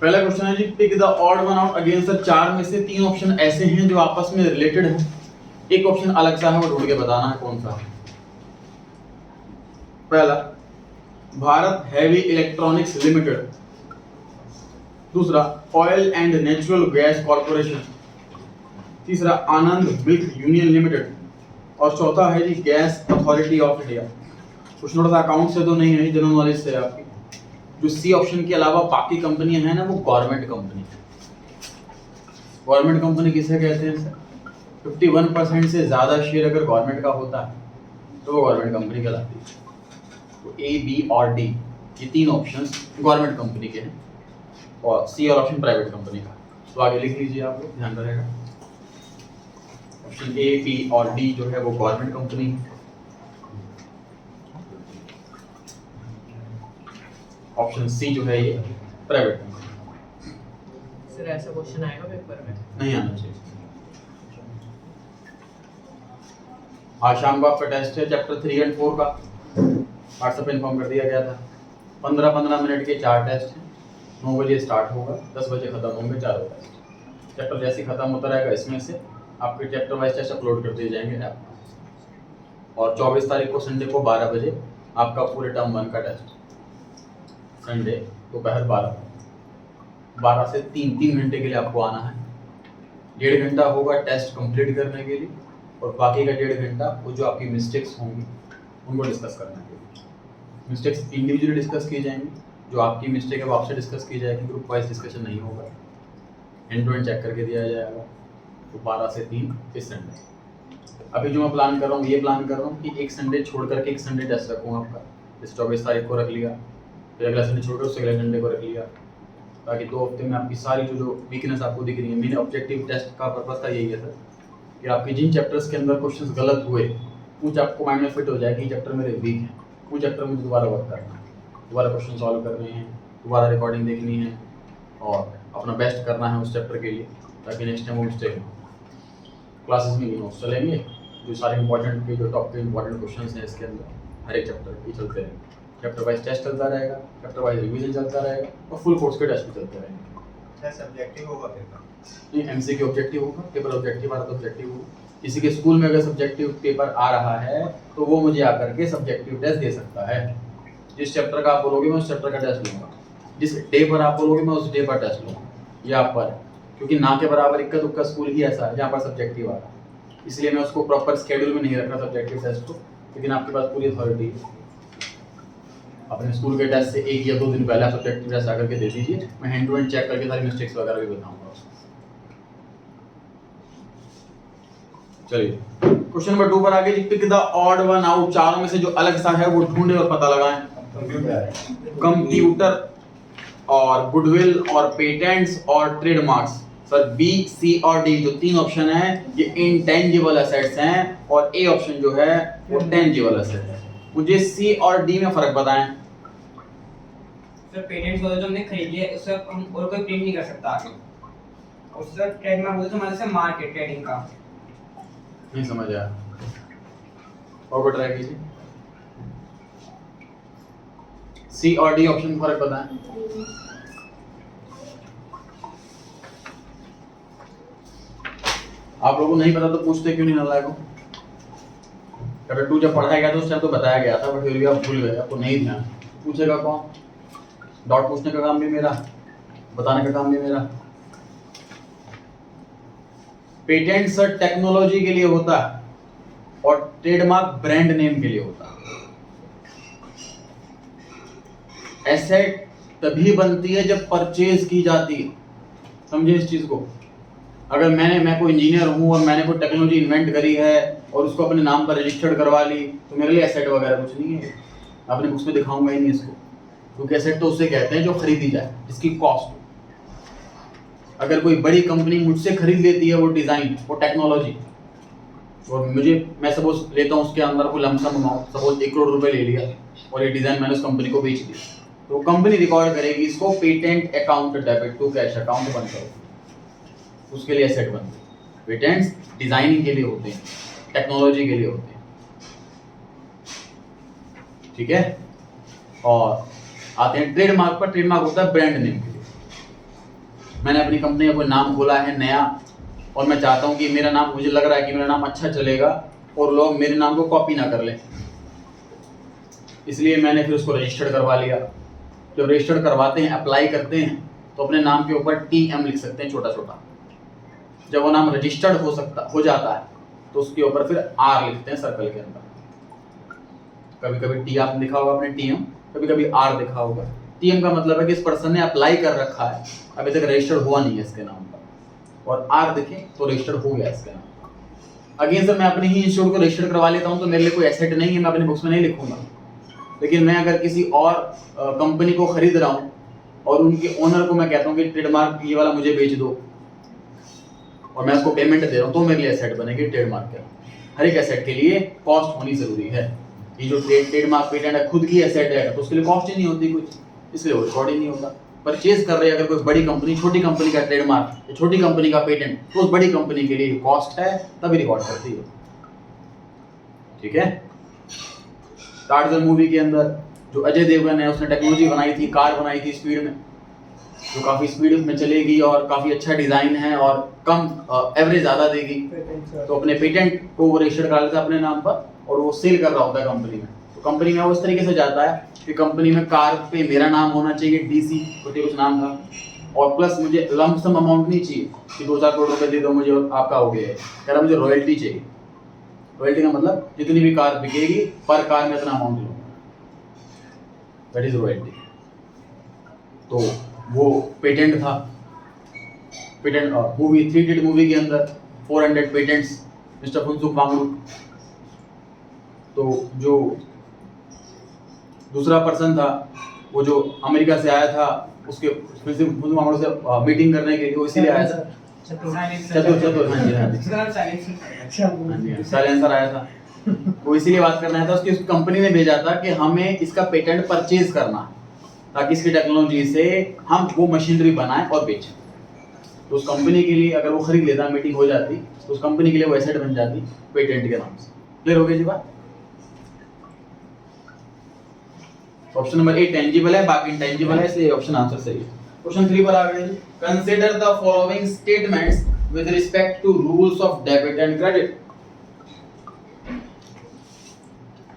पहला क्वेश्चन है जी, pick the odd one out against the चार में से तीन ऑप्शन ऐसे हैं जो आपस में रिलेटेड हैं, एक ऑप्शन अलग सा है, वो ढूंढ के बताना है कौन सा है। पहला भारत हैवी इलेक्ट्रॉनिक्स लिमिटेड, दूसरा oil and natural gas corporation, तीसरा आनंद मिल्क यूनियन लिमिटेड और चौथा है जी गैस अथॉरिटी ऑफ इंडिया। कुछ थोड़ा सा अकाउंट से तो नहीं है, जनरल नॉलेज से आपकी। जो सी ऑप्शन के अलावा बाकी कंपनियां हैं ना, वो गवर्नमेंट कंपनी। गवर्नमेंट कंपनी किसे कहते हैं सर? 51% से ज्यादा शेयर अगर गवर्नमेंट का होता है तो वो गवर्नमेंट कंपनी कहलाती है। तो ए, बी और डी ये तीन ऑप्शंस गवर्नमेंट कंपनी के हैं और सी और ऑप्शन प्राइवेट कंपनी का। तो आगे लिख लीजिए, आप लोग ध्यान रहेगा। ऑप्शन ए, बी और डी जो है वो गवर्नमेंट कंपनी है, ऑप्शन सी जो है ये प्राइवेट कंपनी। सर ऐसा क्वेश्चन आएगा पेपर में? नहीं आना चाहिए। आज शाम को आपका टेस्ट है चैप्टर 3 और 4 का, व्हाट्सएप पे इन्फॉर्म कर दिया गया था। 15-15 मिनट के 4 टेस्ट हैं, 9 बजे स्टार्ट होगा, 10 बजे खत्म होंगे चारों टेस्ट। चैप्टर जैसे खत्म होता रहेगा इसमें से आपके चैप्टर वाइज टेस्ट अपलोड कर दिए जाएंगे ऐप पर। और 24 तारीख को संडे को 12 बजे आपका पूरे टर्म 1 का टेस्ट, संडे दोपहर 12 से 3 घंटे के लिए आपको आना है। 1.5 घंटा होगा टेस्ट कंप्लीट करने के लिए और बाकी का 1.5 घंटा वो जो आपकी मिस्टेक्स होंगी उनको डिस्कस करने के लिए। मिस्टेक्स इंडिविजुअली डिस्कस की जाएंगी, जो आपकी मिस्टेक है वो आपसे डिस्कस की जाएगी, ग्रुप वाइज डिस्कशन नहीं होगा, एंड टू एंड चेक करके दिया जाएगा। तो 12 से 3 इस संडे। अभी जो मैं प्लान कर रहा हूँ, ये प्लान कर रहा हूँ कि एक संडे छोड़ करके एक संडे टेस्ट रखूँ आपका, जैसे 24 तारीख को रख लिया, फिर अगला संडे छोड़कर उससे अगले संडे को रख लिया, ताकि 2 हफ्ते में आपकी सारी जो वीकनेस आपको दिख रही है। मेरे ऑब्जेक्टिव टेस्ट का पर्पस था यही है सर, कि आपके जिन चैप्टर्स के अंदर क्वेश्चंस गलत हुए कुछ आपको माइंड में फिट हो जाए कि चैप्टर मेरे वीक हैं, कुछ चैप्टर मुझे दोबारा वर्क करना है, दोबारा क्वेश्चन सॉल्व करने हैं, दोबारा रिकॉर्डिंग देखनी है और अपना बेस्ट करना है उस चैप्टर के लिए, ताकि नेक्स्ट टाइम वो मिस्टेक ना हो। क्लासेस में ये नोट्स चलेंगे, जो सारे इंपॉर्टेंट के जो टॉप के इंपॉर्टेंट क्वेश्चन हैं इसके अंदर हर एक चैप्टर के चलते रहेंगे। चैप्टर वाइज टेस्ट चलता रहेगा, चैप्टर वाइज रिवीजन चलता रहेगा और फुल कोर्स के टेस्ट भी चलते रहेंगे। क्या सब्जेक्टिव होगा पेपर? ये एमसीक्यू ऑब्जेक्टिव होगा, पेपर ऑब्जेक्टिव वाला तो ऑब्जेक्टिव होगा। किसी के स्कूल में अगर सब्जेक्टिव पेपर आ रहा है तो वो मुझे आकर के सब्जेक्टिव टेस्ट दे सकता है। जिस चैप्टर का आप बोलोगे मैं उस चैप्टर का टेस्ट लूंगा, जिस डे पर आप बोलोगे मैं उस डे पर टेस्ट लूंगा। यहाँ पर क्योंकि ना के बराबर इक्का दुक्का स्कूल ही ऐसा है जहाँ पर सब्जेक्टिव आ रहा है, इसलिए मैं उसको प्रॉपर स्केड्यूल में नहीं रख रहा सब्जेक्टिव टेस्ट को। लेकिन आपके पास पूरी अथॉरिटी है, अपने स्कूल के टेस्ट से 1 या 2 दिन पहले आप सब्जेक्टिव टेस्ट आकर के दे दीजिए, मैं हैंड टू हैंड चेक करके सारी मिस्टेक्स वगैरह भी बताऊंगा। चलिए क्वेश्चन नंबर 2 पर आगे जी, pick the odd one out, चारों में से जो अलग सा है वो ढूंढे और पता लगाएं। कंप्यूटर और गुडविल और पेटेंट्स और ट्रेडमार्क्स। सर बी, सी और डी जो 3 ऑप्शन है ये इंटेंजिबल एसेट्स हैं और ए ऑप्शन जो है वो टेंजिबल एसेट है। मुझे सी और डी में फर्क बताएं। सर पेटेंट्स होता जो हमने खरीद लिया उससे हम और कोई प्रिंट नहीं कर सकता आगे, और सर ट्रेडमार्क होता तो हमारे से मार्केट ट्रेडिंग का। नहीं समझ आया, और को ट्राई कीजिए। सी और डी ऑप्शन फर्क बताएं। आप लोगों को नहीं पता तो पूछते क्यों नहीं नालायक हो? चैप्टर 2 जब पढ़ाया गया था उस टाइम तो बताया गया था, बट फिर भी आप भूल गए, आपको नहीं ध्यान। पूछेगा कौन? डॉट पूछने का काम भी मेरा, बताने का काम भी मेरा। पेटेंट सर टेक्नोलॉजी के लिए होता है और ट्रेडमार्क ब्रांड नेम के लिए होता है। एसेट तभी बनती है जब परचेज की जाती है, समझे इस चीज को। अगर मैं कोई इंजीनियर हूं और मैंने कोई टेक्नोलॉजी इन्वेंट करी है और उसको अपने नाम पर रजिस्टर्ड करवा ली तो मेरे लिए एसेट वगैरह कुछ नहीं है, अपने बुक्स में दिखाऊंगा ही नहीं इसको, क्योंकि एसेट तो उसे कहते हैं जो खरीदी जाए, जिसकी कॉस्ट हो। अगर कोई बड़ी कंपनी मुझसे खरीद लेती है वो डिजाइन, वो टेक्नोलॉजी, और मैं सपोज लेता हूँ उसके अंदर कोई लमसम अमाउंट, सपोज 1 करोड़ रुपए ले लिया और ये डिजाइन मैंने उस कंपनी को बेच दिया, तो कंपनी रिकॉर्ड करेगी इसको patent account debit to cash account बन करो, उसके लिए एसेट बनते हैं। पेटेंट्स डिजाइनिंग के लिए होते हैं, टेक्नोलॉजी के लिए होते हैं, ठीक है। और आते हैं। ट्रेडमार्क पर, ट्रेडमार्क होता है ब्रांड नेम के लिए। मैंने अपनी कंपनी का कोई नाम खोला है नया और मैं चाहता हूँ कि मेरा नाम, मुझे लग रहा है कि मेरा नाम अच्छा चलेगा और लोग मेरे नाम को कॉपी ना कर लें, इसलिए मैंने फिर उसको रजिस्टर्ड करवा लिया। जब रजिस्टर्ड करवाते हैं, अप्लाई करते हैं, तो अपने नाम के ऊपर TM लिख सकते हैं छोटा छोटा। जब वो नाम रजिस्टर्ड हो जाता है तो उसके ऊपर फिर R लिखते हैं सर्कल के अंदर। कभी कभी T आपने लिखा होगा अपने TM, कभी कभी R लिखा होगा। TM का मतलब है कि इस पर्सन ने अप्लाई कर रखा है, अभी तक रजिस्टर्ड हुआ नहीं है इसके नाम पर, और R दिखे तो रजिस्टर्ड हो गया इसके नाम पर। अगेन सर मैं अपने ही इंस्टीट्यूट को रजिस्टर्ड करवा लेता हूँ तो मेरे लिए कोई एसेट नहीं है, मैं अपनी बुक्स में नहीं लिखूंगा। लेकिन मैं अगर किसी और कंपनी को खरीद रहा हूँ और उनके ओनर को मैं कहता हूँ कि ट्रेडमार्क ये वाला मुझे बेच दो, और मैं उसको पेमेंट दे रहा हूँ, तो मेरे लिए एसेट बनेगी ट्रेडमार्क का। हर एक एसेट के लिए कॉस्ट होनी जरूरी है। ये जो ट्रेडमार्क पेटेंट है खुद की एसेट है तो उसके लिए कॉस्ट ही नहीं होती कुछ, इसलिए वो रिकॉर्ड ही नहीं होता। परचेज कर रहे हैं अगर कोई बड़ी कंपनी छोटी कंपनी का ट्रेडमार्क या छोटी कंपनी का पेटेंट, तो उस बड़ी कंपनी के लिए कॉस्ट है तभी रिकॉर्ड करती है। ठीक है। टार्जन मूवी के अंदर जो अजय देवगन है उसने टेक्नोलॉजी बनाई थी, कार बनाई थी स्पीड में, जो काफी स्पीड में चलेगी और काफी अच्छा डिजाइन है और कम एवरेज ज्यादा देगी, तो अपने पेटेंट को वो रजिस्टर कर लेता है अपने नाम पर और वो सेल कर रहा होता है कंपनी में। तो कंपनी में वो इस तरीके से जाता है कि कंपनी में कार पे मेरा नाम होना चाहिए, DC कुछ नाम था, और प्लस मुझे लंप सम अमाउंट नहीं चाहिए कि 2-4 करोड़ रुपए दे दो मुझे और आपका हो गया है। कह रहा मुझे रॉयल्टी चाहिए। रॉयल्टी का मतलब जितनी भी कार बिकेगी पर कार में इतना अमाउंट लूंगा, दैट इज रॉयल्टी। तो वो पेटेंट था। पेटेंट मूवी 3 इडियट मूवी के अंदर 400 पेटेंट्स मिस्टर फुनसुक वांगडू। तो जो दूसरा पर्सन था वो जो अमेरिका से आया था, उसके फुनसुक वांगडू से मीटिंग करने के लिए, वो इसीलिए आया था। चतुर हाँ जी साइलेंसर आया था, वो इसीलिए बात करना है था। उसकी कंपनी ने भेजा था कि हमें इसका पेटेंट परचेज करना है ताकि इसकी टेक्नोलॉजी से हम वो मशीनरी बनाएं और बेचें। तो उस कंपनी के लिए अगर वो खरीद लेता, मीटिंग हो जाती, तो उस कंपनी के लिए वो एसेट बन जाती पेटेंट के नाम से। क्लियर हो गई जी बात? ऑप्शन नंबर ए टेंजिबल है, बाकी इंटेंजिबल है, इसलिए ऑप्शन आंसर सही है। क्वेश्चन 3 पर आ गए। Consider the following statements with respect to rules of debit and credit.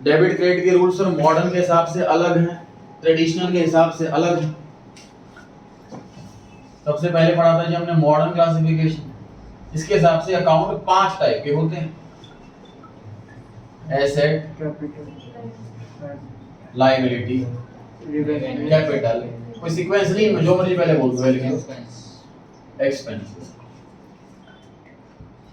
Debit credit के रूल्स सर मॉडर्न के हिसाब से अलग हैं, ट्रेडिशनल के हिसाब से अलग है। सबसे पहले पढ़ा था जी हमने मॉडर्न क्लासिफिकेशन। इसके हिसाब से अकाउंट 5 टाइप के होते हैं, एसेट, लायबिलिटी, कैपिटल। कोई सीक्वेंस नहीं, जो मर्जी पहले बोल दो, लेकिन एक्सपेंसेस।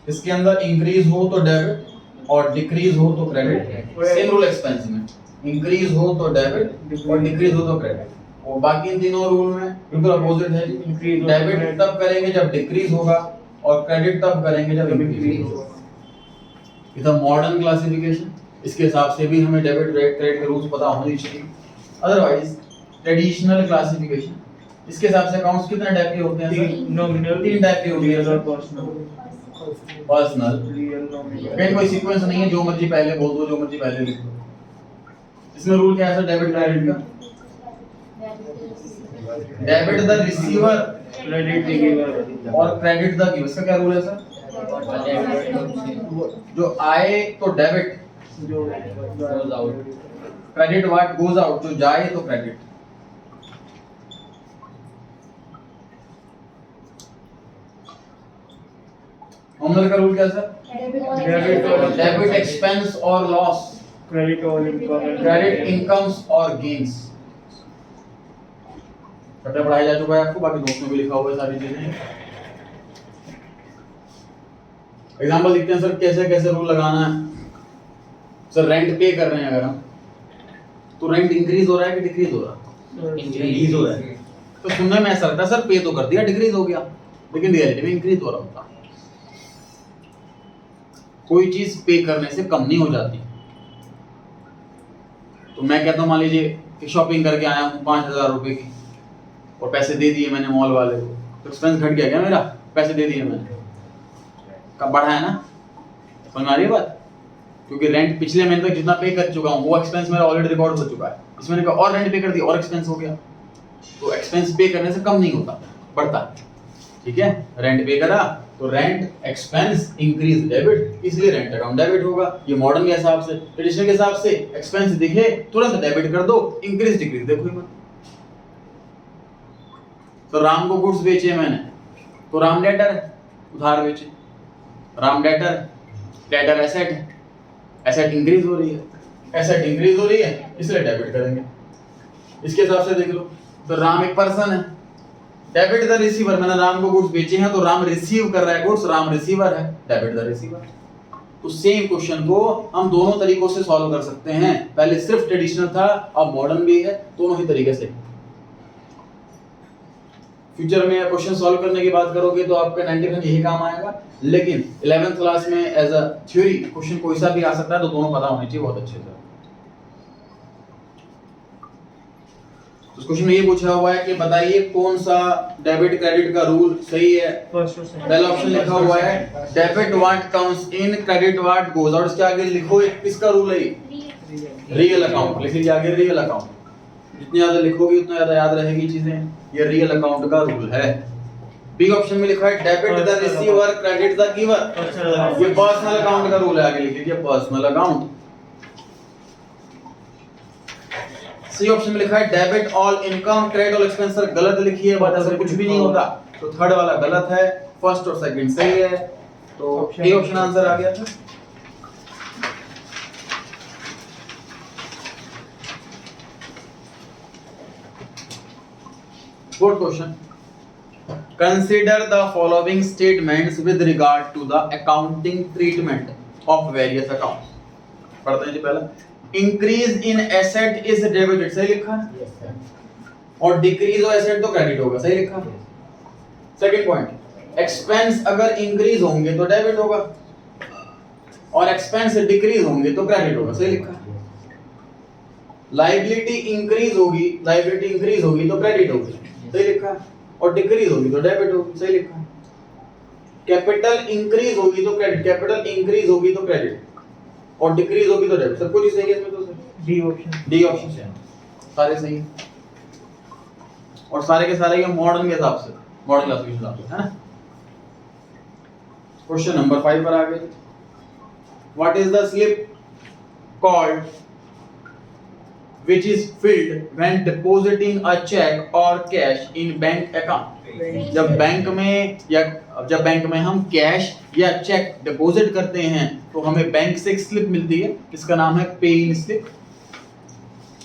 इसके अंदर इंक्रीज हो तो डेबिट और डिक्रीज हो तो क्रेडिट। सेम रूल एक्सपेंस में, इंक्रीज हो तो डेबिट और डिक्रीज हो तो क्रेडिट। और बाकी इन तीनों रूल में बिल्कुल अपोजिट है। डेबिट तब करेंगे जब डिक्रीज होगा और क्रेडिट तब करेंगे जब इंक्रीज होगा। इधर मॉडर्न क्लासिफिकेशन, इसके हिसाब से भी हमें डेबिट क्रेडिट के रूल्स पता होने चाहिए। अदरवाइज ट्रेडिशनल क्लासिफिकेशन, इसके हिसाब से अकाउंट्स कितने टाइप के होते हैं सर? नॉमिनल 3 टाइप के होते हैं, पर्सनल, कहीं कोई सीक्वेंस नहीं है, जो मर्जी पहले बोल दो, जो मर्जी पहले लिख दो। इसमें रूल क्या है सर डेबिट क्रेडिट का? Debit the receiver, credit the giver, और क्रेडिट द गिवर। इसका क्या रूल है सर? जो आए तो डेबिट, जो goes out, credit what goes out, जो जाए तो क्रेडिट। नॉमिनल का रूल क्या सर? डेबिट एक्सपेंस और लॉस, क्रेडिट और इनकम, क्रेडिट इनकम्स और गेन्स। चैप्टर पढ़ाया जा चुका है आपको, बाकी नोट्स में भी लिखा हुआ है सारी चीजें। एग्जांपल देखते हैं सर कैसे कैसे रूल लगाना है। सर रेंट पे कर रहे हैं अगर हम, तो रेंट इंक्रीज हो रहा है कि डिक्रीज हो रहा है? इंक्रीज हो रहा है। तो सुनने में ऐसा लगता है सर पे तो कर दिया डिक्रीज हो गया, लेकिन रियलिटी में इंक्रीज हो रहा होता। कोई चीज पे करने से कम नहीं हो जाती। तो मैं कहता हूं मान लीजिए कि शॉपिंग करके आया हूं 5000 रुपए की और पैसे दे दिए मैंने मॉल वाले को, तो एक्सपेंस घट गया क्या मेरा? पैसे दे दिए मैंने, कब बढ़ा है ना? समझ आ रही है बात? क्योंकि रेंट पिछले महीने तक जितना पे कर चुका हूं वो एक्सपेंस मेरा ऑलरेडी रिकॉर्ड हो चुका है, इसमें मैंने कहा और रेंट पे कर दिया और एक्सपेंस हो गया, तो एक्सपेंस पे करने से कम नहीं होता, बढ़ता है। ठीक है, रेंट पे करा तो रेंट एक्सपेंस इंक्रीज डेबिट, इसलिए रेंट अकाउंट डेबिट होगा। ये मॉडर्न के हिसाब से, ट्रेडिशनल के हिसाब से एक्सपेंस दिखे तुरंत डेबिट कर दो, इंक्रीज डिक्रीज देखो ही मत। तो राम को गुड्स बेचे मैंने, तो राम डेटर है, उधार बेचे, राम डेटर, डेटर एसेट है, एसेट इंक्रीज हो रही है, एसेट इंक्रीज हो रही है इसलिए डेबिट करेंगे। इसके हिसाब से देख लो, तो राम एक पर्सन है, डेबिट द रिसीवर, मैंने राम को गुड्स बेचे हैं तो राम रिसीव कर रहा है गुड्स, राम रिसीवर है, डेबिट द रिसीवर। तो सेम क्वेश्चन को हम दोनों तरीकों से सॉल्व कर सकते हैं, पहले सिर्फ ट्रेडिशनल था अब मॉडर्न भी है, दोनों ही तरीके से। फ्यूचर में क्वेश्चन सॉल्व करने की बात करोगे तो आपका 90% यही काम आएगा, लेकिन 11th क्लास में एज अ थ्योरी क्वेश्चन कोई सा भी आ सकता है, तो दोनों पता होने चाहिए बहुत अच्छे से। तो क्वेश्चन में ये पूछा हुआ है कि बताइए कौन सा डेबिट क्रेडिट का रूल सही है। पहला ऑप्शन लिखा हुआ है debit what comes in, credit what goes out. इसके आगे लिखो किसका रूल है, रियल अकाउंट। लिख लीजिए आगे रियल अकाउंट, जितनी ज्यादा लिखोगे उतना ज्यादा याद रहेगी चीजें, ये रियल अकाउंट का रूल है। बी ऑप्शन में लिखा है debit the receiver credit the giver, ये पर्सनल अकाउंट का रूल है, आगे लिख लीजिए पर्सनल अकाउंट। सी ऑप्शन में लिखा है debit all income credit all expense, गलत लिखी है, बात ऐसा कुछ भी नहीं होता, तो थर्ड वाला गलत है, फर्स्ट और सेकंड सही है, तो ए ऑप्शन आंसर आ गया था। Fourth question. Consider the following statements with regard to the accounting treatment of various accounts. पढ़ते हैं जी पहला, increase in asset is debited, सही लिखा है, और decrease of asset तो credit होगा, सही लिखा है। Second point, expense अगर increase होंगे तो debit होगा, और expense decrease होंगे तो credit होगा, सही लिखा है। Liability increase होगी तो credit होगी, सही लिखा है, और डिक्रीज होगी तो डेबिट होगी, सही लिखा है। कैपिटल इंक्रीज होगी तो क्रेडिट, कैपिटल इंक्रीज होगी तो क्रेडिट, और डिक्रीज होगी तो डेबिट, सब कुछ ही सही है इसमें, तो डी ऑप्शन से सारे सही है, और सारे के सारे ये मॉडर्न के हिसाब से, मॉडर्न क्लास के हिसाब से, है ना। क्वेश्चन नंबर 5 पर आ गए। What is the slip called which is filled when depositing a check or cash in bank account। जब बैंक में हम कैश या चेक डिपॉजिट करते हैं तो हमें बैंक से एक स्लिप मिलती है, इसका नाम है पे इन स्लिप।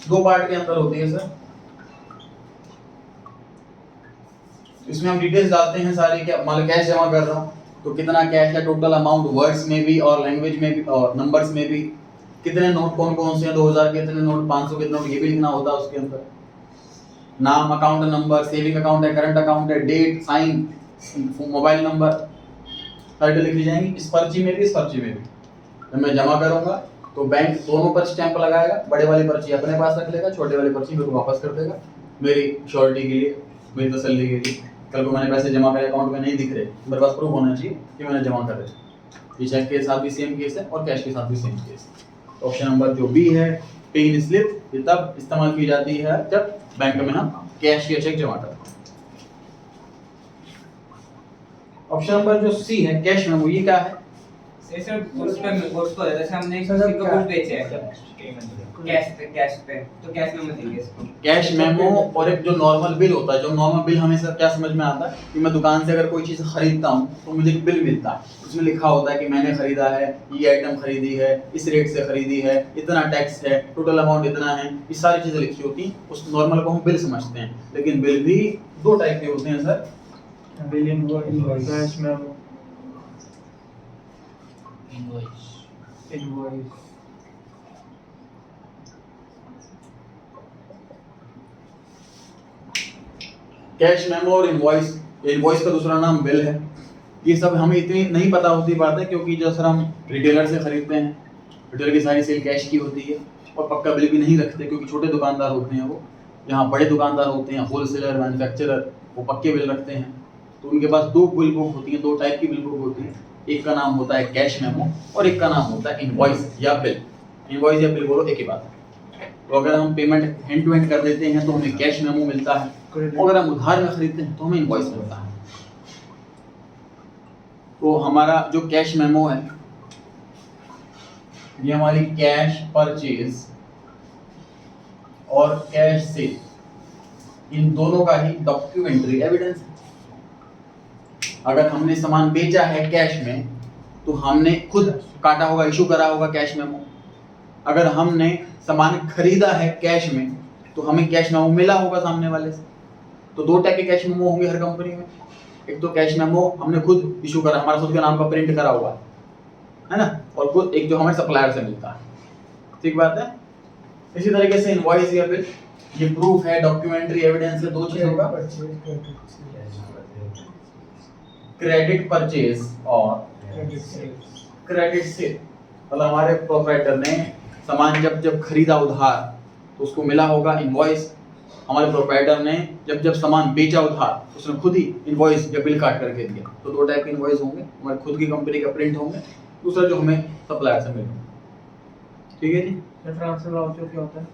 दो पार्ट के अंदर होती है सर, इसमें हम डिटेल्स डालते हैं सारी, क्या मान लो कैश जमा कर रहा हूँ तो कितना कैश है, टोटल अमाउंट वर्ड्स में भी और लैंग्वेज में भी और नंबर्स में भी, कितने नोट कौन कौन से हैं, 2000 के कितने नोट, 500 के नोट, ये भी लिखना होता है उसके अंदर। नाम, अकाउंट नंबर, सेविंग अकाउंट है, करंट अकाउंट है, डेट, साइन, मोबाइल नंबर, सारी लिखी जाएंगी। इस पर्ची में भी, इस पर्ची में भी जब मैं जमा करूंगा तो बैंक दोनों पर स्टैंप लगाएगा, बड़े वाली पर्ची अपने पास रख लेगा, छोटे वाली पर्ची मेरे को वापस कर देगा, मेरी श्योरिटी के लिए, मेरी तसल्ली के लिए। कल को मैंने पैसे जमा करे अकाउंट में नहीं दिख रहे, मेरे पास प्रूफ होना चाहिए कि मैंने जमा करे। ये चेक के साथ भी सेम केस है और कैश के साथ भी सेम केस है। ऑप्शन नंबर जो बी है पे इन स्लिप, ये तब इस्तेमाल की जाती है जब बैंक में हम कैश या चेक जमा करते हैं। ऑप्शन नंबर जो सी है कैश मेमो, ये क्या है? सर उस पे गुड्स को जैसे हमने किसी को गुड्स बेचे हैं कैश पे तो कैश मेमो देंगे इसको। कैश मेमो और एक जो नॉर्मल बिल होता है, जो नॉर्मल बिल हमेशा क्या समझ में आता है कि मैं दुकान से अगर कोई चीज़ खरीदता हूँ तो मुझे एक बिल मिलता है, उसमें लिखा होता है कि मैंने खरीदा है, ये आइटम खरीदी है, इस रेट से खरीदी है, इतना टैक्स है, टोटल अमाउंट इतना है, ये सारी चीज़ें लिखी होती हैं। उस नॉर्मल को हम बिल समझते हैं, लेकिन बिल भी दो टाइप के होते हैं sir, bill invoice, cash memo, invoice. Cash memo और इनवॉइस, इनवॉइस का दूसरा नाम बिल है। ये सब हमें इतनी नहीं पता होती बात है, क्योंकि जो सर हम रिटेलर से खरीदते हैं, रिटेलर की सारी सेल कैश की होती है और पक्का बिल भी नहीं रखते, क्योंकि छोटे दुकानदार होते हैं वो। यहाँ बड़े दुकानदार होते हैं, होलसेलर, मैन्युफैक्चरर, वो पक्के बिल रखते हैं। तो उनके पास दो बिल बुक होती है, दो टाइप की बिल बुक होती है। एक का नाम होता है कैश मेमो और एक का नाम होता है इनवॉइस या बिल। इनवॉइस या बिल बोलो एक ही बात है। तो अगर हम पेमेंट हैंड टू हैंड कर देते हैं तो हमें कैश मेमो मिलता है, और अगर हम उधार में खरीदते हैं तो हमें इनवॉइस मिलता है। तो हमारा जो कैश मेमो है ये हमारी कैश परचेज और कैश सेल, इन दोनों का ही डॉक्यूमेंट्री एविडेंस है। अगर हमने सामान बेचा है कैश में तो हमने खुद काटा होगा, इशू करा होगा कैश मेमो। अगर हमने सामान खरीदा है कैश में तो हमें कैश मेमो मिला होगा सामने वाले से। तो दो टाइप के कैश मेमो होंगे हर कंपनी में। एक तो कैश मेमो हमने खुद इशू करा, हमारा खुद के नाम का प्रिंट करा हुआ है ना, और खुद एक जो हमें सप्लायर से मिलता है। ठीक बात है। इसी तरीके से इनवॉइस या फिर ये प्रूफ है, डॉक्यूमेंट्री एविडेंस है, दो चीज होगा, क्रेडिट परचेज और क्रेडिट सेल। मतलब हमारे प्रोप्राइटर ने सामान जब खरीदा उधार तो उसको मिला होगा इनवॉइस। हमारे प्रोप्राइटर ने जब सामान बेचा उधार उसने खुद ही इनवॉइस या बिल काट करके दिया। तो दो टाइप के इनवॉइस होंगे, हमारे खुद की कंपनी का प्रिंट होंगे, दूसरा जो हमें सप्लायर से मिलेगा। ठीक है जी। ट्रांसफर वाउचर क्या होता है?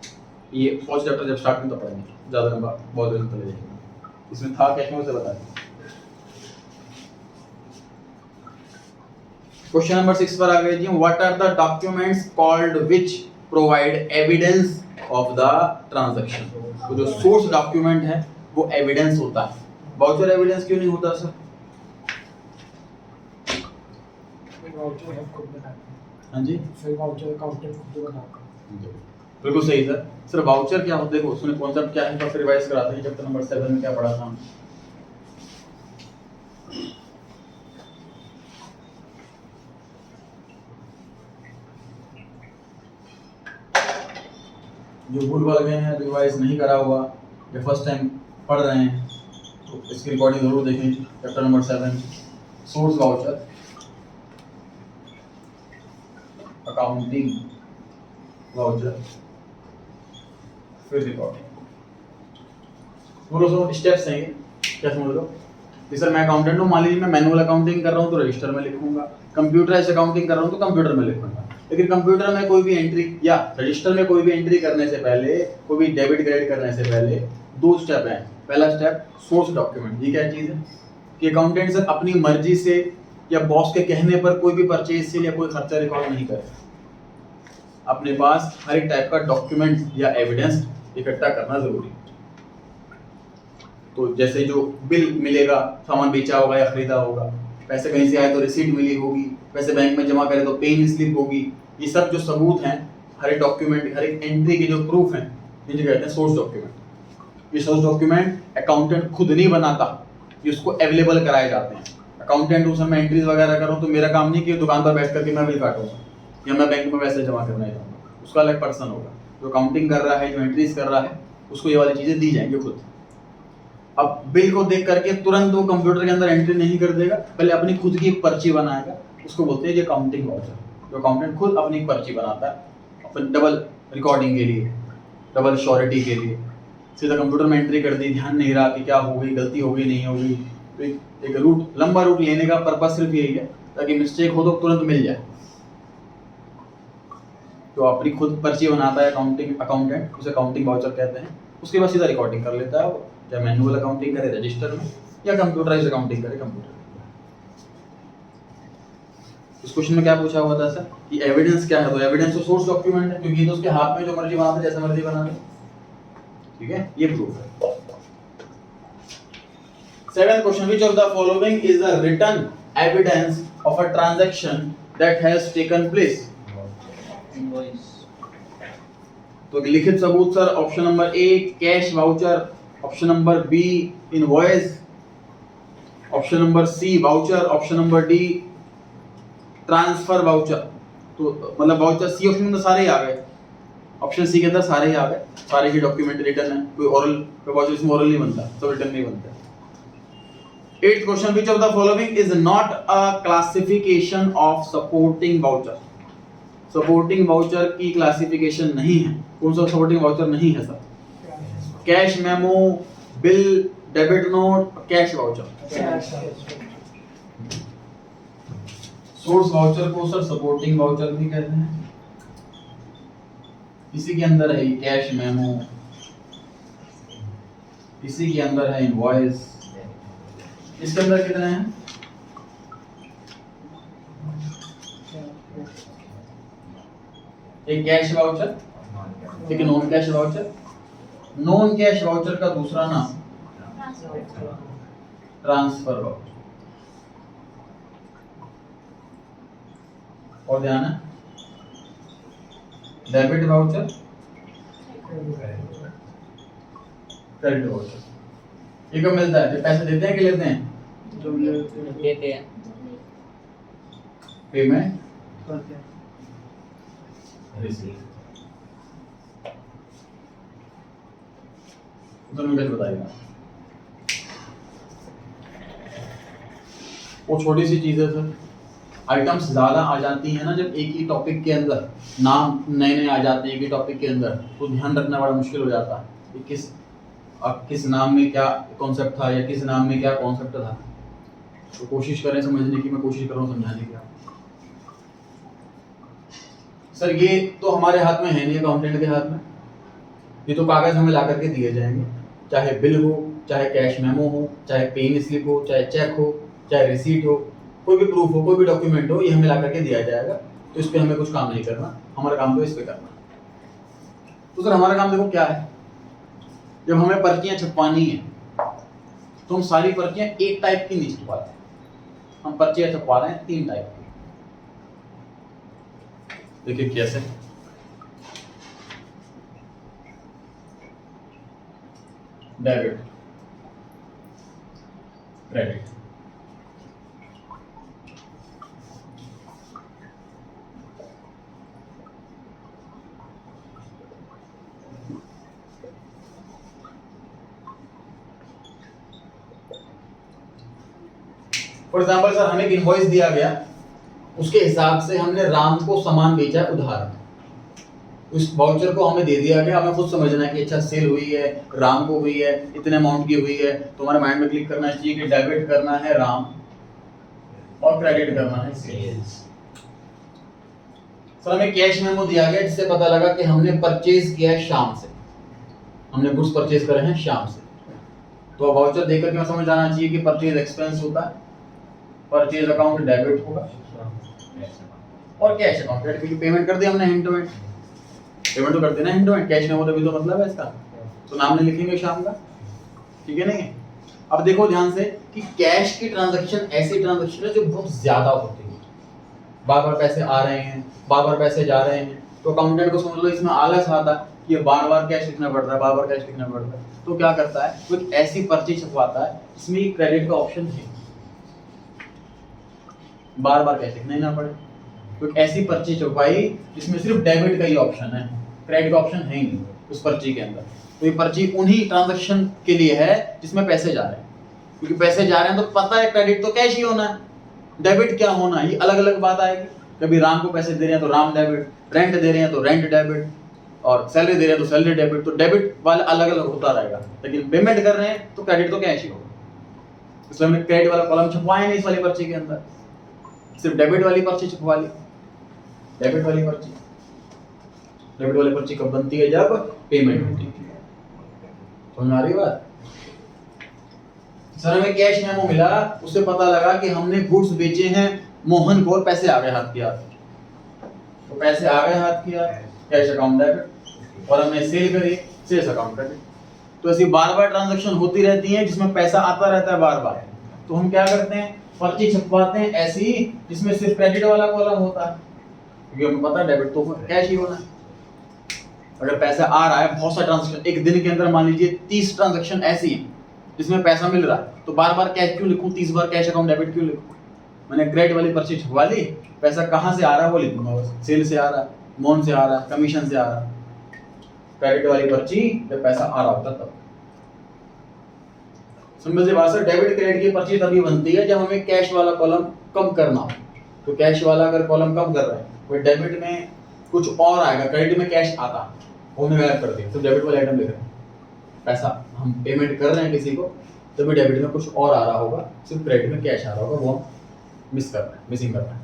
ये फर्स्ट चैप्टर जब स्टार्ट में तो पढ़ेंगे, ज़्यादा लंबा बहुत देर चले जाएगा। इसमें था कैश मेमो से बता दें। क्वेश्चन नंबर 6 पर आ गए जी। What are the documents called which provide evidence of the transaction. तो जो सोर्स डॉक्यूमेंट है वो एविडेंस होता है। वाउचर एविडेंस क्यों नहीं होता सर? वाउचर हम खुद बनाते हैं। हाँ जी, सही वाउचर अकाउंटेंट खुद बनाता है। बिल्कुल सही सर। सर वाउचर क्या होता है, देखो उसमें कॉन्सेप्ट क्या है, बस रिवाइज कराते हैं। चैप्टर नंबर 7 में क्या पढ़ा था हम? जो भूल भाल गए हैं, रिवाइज नहीं करा हुआ या फर्स्ट टाइम पढ़ रहे हैं तो इसकी रिकॉर्डिंग जरूर देखें। Chapter number 7 source voucher, accounting voucher, फिर रिकॉर्डिंग। बोलो सो स्टेप्स हैं ये, क्या समझ लो? सर मैं अकाउंटेंट हूँ, मान लीजिए मैं मैनुअल अकाउंटिंग कर रहा हूँ तो रजिस्टर में लिखूंगा, कंप्यूटराइज्ड अकाउंटिंग कर रहा हूँ तो कंप्यूटर में लिखूंगा। लेकिन कंप्यूटर में कोई भी एंट्री या रजिस्टर में कोई भी एंट्री करने से पहले, कोई भी डेबिट क्रेडिट करने से पहले दो स्टेप हैं। पहला स्टेप सोर्स डॉक्यूमेंट। ये क्या चीज़ है कि अकाउंटेंट सर अपनी मर्जी से या बॉस के कहने पर कोई भी परचेज सेल या कोई खर्चा रिकॉर्ड नहीं करे। अपने पास हर एक टाइप का डॉक्यूमेंट या एविडेंस इकट्ठा करना जरूरी है। तो जैसे जो बिल मिलेगा, सामान बेचा होगा या खरीदा होगा, पैसे कहीं से आए तो रिसीट मिली होगी, पैसे बैंक में जमा करे तो पेइंग स्लिप होगी, ये सब जो सबूत हैं, हर एक डॉक्यूमेंट, हर एक एंट्री के जो प्रूफ हैं, इन्हें कहते हैं सोर्स डॉक्यूमेंट। ये सोर्स डॉक्यूमेंट अकाउंटेंट खुद नहीं बनाता, ये उसको अवेलेबल कराए जाते हैं। अकाउंटेंट उस समय एंट्रीज वगैरह करूँ तो मेरा काम नहीं कि दुकान पर बैठ करके मैं बिल काटूंगा या मैं बैंक में पैसे जमा करने जाऊँगा, उसका अलग पर्सन होगा। जो अकाउंटिंग कर रहा है, जो एंट्रीज कर रहा है, उसको ये वाली चीज़ें दी जाएंगी खुद। अब बिल को देख करके तुरंत वो कंप्यूटर के अंदर एंट्री नहीं कर देगा, पहले अपनी खुद की एक पर्ची बनाएगा, उसको बोलते हैं ये अकाउंटिंग वाउचर। जो अकाउंटेंट खुद अपनी एक पर्ची बनाता है अपनी डबल रिकॉर्डिंग के लिए, डबल श्योरिटी के लिए। सीधा कंप्यूटर में एंट्री कर दी, ध्यान नहीं रहा कि क्या हो गई, गलती हो गई नहीं हो गई। तो एक रूट, लंबा रूट लेने का पर्पस सिर्फ यही है ताकि मिस्टेक हो तो तुरंत मिल जाए। तो अपनी खुद पर्ची बनाता है अकाउंटेंट, उसे अकाउंटिंग वाउचर कहते हैं। उसके बाद सीधा रिकॉर्डिंग कर लेता है वो, चाहे मैनुअल अकाउंटिंग करे रजिस्टर में या कंप्यूटराइज्ड अकाउंटिंग करे कंप्यूटर में। इस क्वेश्चन में क्या पूछा हुआ था सर कि एविडेंस क्या है? तो एविडेंस तो सोर्स डॉक्यूमेंट है, क्योंकि ये तो उसके हाथ में जो मर्जी बना दे, जैसे मर्जी बना दे। ठीक है, ये प्रूफ है। 7th question, which of the following is a written evidence of a transaction that has taken place? Invoice. तो लिखित सबूत sir, option number A cash voucher, option number B invoice, option number C voucher, option number D transfer voucher. तो मतलब voucher C option में तो सारे ही आ गए, option C के अंदर सारे ही आ गए, सारे ही डॉक्यूमेंट रिटर्न है। कोई ओरल, कोई वाउचर इसमें ओरल नहीं बनता, सब रिटर्न नहीं बनता। 8th question, which of the following is not a classification of supporting voucher? Supporting voucher की क्लासिफिकेशन नहीं है। कौन सा सपोर्टिंग वाउचर नहीं है sir? Cash memo, bill, debit note, cash voucher. Source voucher को सर सपोर्टिंग वाउचर भी कहते हैं। इसी के अंदर है कैश मेमो, इसी के अंदर है इनवॉइस। इसके अंदर कितने हैं? एक कैश वाउचर, एक non cash voucher. Non cash voucher का दूसरा नाम ट्रांसफर वाउचर। और ध्यान है, डेबिट वाउचर, क्रेडिट वाउचर। ये कब मिलता है? जब पैसे देते हैं कि लेते हैं? जो देते हैं। पेमेंट करते हैं। रिसीव। दोनों कैसे बताएगा? वो छोटी सी चीज है सर, आइटम्स ज्यादा आ जाती है ना जब एक ही टॉपिक के अंदर, नाम नए नए आ जाते हैं एक ही टॉपिक के अंदर, तो ध्यान रखना बड़ा मुश्किल हो जाता है कि किस नाम में क्या कॉन्सेप्ट था या किस नाम में क्या कॉन्सेप्ट था। तो कोशिश करें समझने की, मैं कोशिश कर रहा हूँ समझाने की। सर ये तो हमारे हाथ में है नहीं, अकाउंटेंट के हाथ में। ये तो कागज हमें ला करके दिए जाएंगे, चाहे बिल हो, चाहे कैश मेमो हो, चाहे पेन स्लिप हो, चाहे चेक हो, चाहे रिसीट हो, कोई भी प्रूफ हो, कोई भी डॉक्यूमेंट हो, ये हमें ला करके दिया जाएगा। तो इस पे हमें कुछ काम नहीं करना, हमारा काम तो इस पे करना। तो सर हमारा काम देखो क्या है, जब हमें पर्चियां छपवानी है तो हम सारी पर्चियां एक टाइप की नहीं छपवाते, हम पर्चियां छपवा रहे हैं 3 टाइप की। देखिए कैसे, debit, credit. For example sir हमें एक इनवॉइस दिया गया, उसके हिसाब से हमने राम को सामान बेचा है उधार। उस वाउचर को हमें दे दिया गया, हमें खुद समझना है कि अच्छा सेल हुई है, राम को हुई है, इतने अमाउंट की हुई है। तो हमारे माइंड में क्लिक करना चाहिए कि डेबिट करना है राम और क्रेडिट करना है सेल्स। सर हमें कैश मेमो दिया गया जिससे पता लगा कि हमने परचेज किया है शाम से, हमने गुड्स परचेज करे हैं शाम से। तो वाउचर देख करके समझ आना चाहिए कि परचेज एक्सपेंस होता है, परचेज अकाउंट डेबिट होगा और कैश अकाउंट क्रेडिट, क्योंकि पेमेंट कर दिया हमने हैंड टू हैंड। पेमेंट तो कर देना hand to hand, cash memo तभी तो मतलब है इसका। तो नाम नहीं लिखेंगे शाम का, ठीक है नहीं। अब देखो ध्यान से कि कैश की ट्रांजैक्शन ऐसी ट्रांजैक्शन है जो बहुत ज्यादा होती है, बार बार पैसे आ रहे हैं, बार बार पैसे जा रहे हैं। तो अकाउंटेंट को समझ लो इसमें आलस आता है कि बार बार कैश लिखना पड़ता है, बार बार कैश लिखना पड़ता है। तो क्या करता है, वो एक ऐसी पर्ची छपवाता है जिसमें क्रेडिट का ऑप्शन है, बार बार कैश लिखना ही ना पड़े। तो एक ऐसी पर्ची छपवाई जिसमें सिर्फ डेबिट का ही ऑप्शन है, क्रेडिट का ऑप्शन है ही नहीं उस पर्ची के अंदर। तो ये पर्ची उन्हीं ट्रांजैक्शन के लिए है जिसमें पैसे जा रहे हैं, क्योंकि पैसे जा रहे हैं तो पता है क्रेडिट तो कैश ही होना है, डेबिट क्या होना है ये अलग अलग बात आएगी। कभी राम को पैसे दे रहे हैं तो राम डेबिट, रेंट दे रहे हैं तो रेंट डेबिट, और सैलरी दे रहे हैं तो सैलरी डेबिट। तो डेबिट वाला अलग अलग होता रहेगा, लेकिन पेमेंट कर रहे हैं तो क्रेडिट तो कैश ही होगा। इसलिए हमने क्रेडिट वाला कॉलम छपवाया नहीं इस वाली पर्ची के अंदर, सिर्फ डेबिट वाली पर्ची छपवा ली। डेबिट वाली पर्ची, डेबिट वाली पर्ची कब बनती है, जब पेमेंट होती है। समझ आ रही बात? सर हमें कैश मेमो मिला, उससे पता लगा कि हमने गुड्स बेचे हैं मोहन को और पैसे आ गए हाथ की हाथ। तो पैसे आ गए हाथ की हाथ, कैश अकाउंट डेबिट, और हमने सेल करी, सेल्स अकाउंट क्रेडिट। तो ऐसी बार बार ट्रांजैक्शन होती रहती है जिसमें पैसा आता रहता है बार बार। तो हम क्या करते हैं, पर्ची छपवाते हैं ऐसी जिसमें सिर्फ क्रेडिट वाला कॉलम होता है, क्योंकि हमें पता है डेबिट तो कैश ही होना है। अगर पैसा आ रहा है, बहुत सा ट्रांजैक्शन एक दिन के अंदर मान लीजिए 30 ट्रांजैक्शन ऐसी है जिसमें पैसा मिल रहा है, तो बार बार कैश क्यों लिखूं, 30 बार कैश अकाउंट डेबिट क्यों लिखूं। मैंने क्रेडिट वाली पर्ची छपवा ली, पैसा कहां से आ रहा है वो लिखूंगा बस, सेल से आ रहा है, मोन से आ रहा है, कमीशन से आ रहा है। क्रेडिट वाली पर्ची जब पैसा आ रहा होता तब। सिंपल सी बात है, डेबिट क्रेडिट की पर्ची तभी बनती है जब हमें कैश वाला कॉलम कम करना हो। तो कैश वाला अगर कॉलम कम कर रहे हैं, तो डेबिट में कुछ और आएगा, क्रेडिट में कैश आता, वो हमने गायब कर दिया, तो डेबिट वाले आइटम लिख रहे हैं। पैसा हम पेमेंट कर रहे हैं किसी को, तो भी डेबिट में कुछ और आ रहा होगा, सिर्फ क्रेडिट में कैश आ रहा होगा, वो हम मिसिंग कर रहे हैं।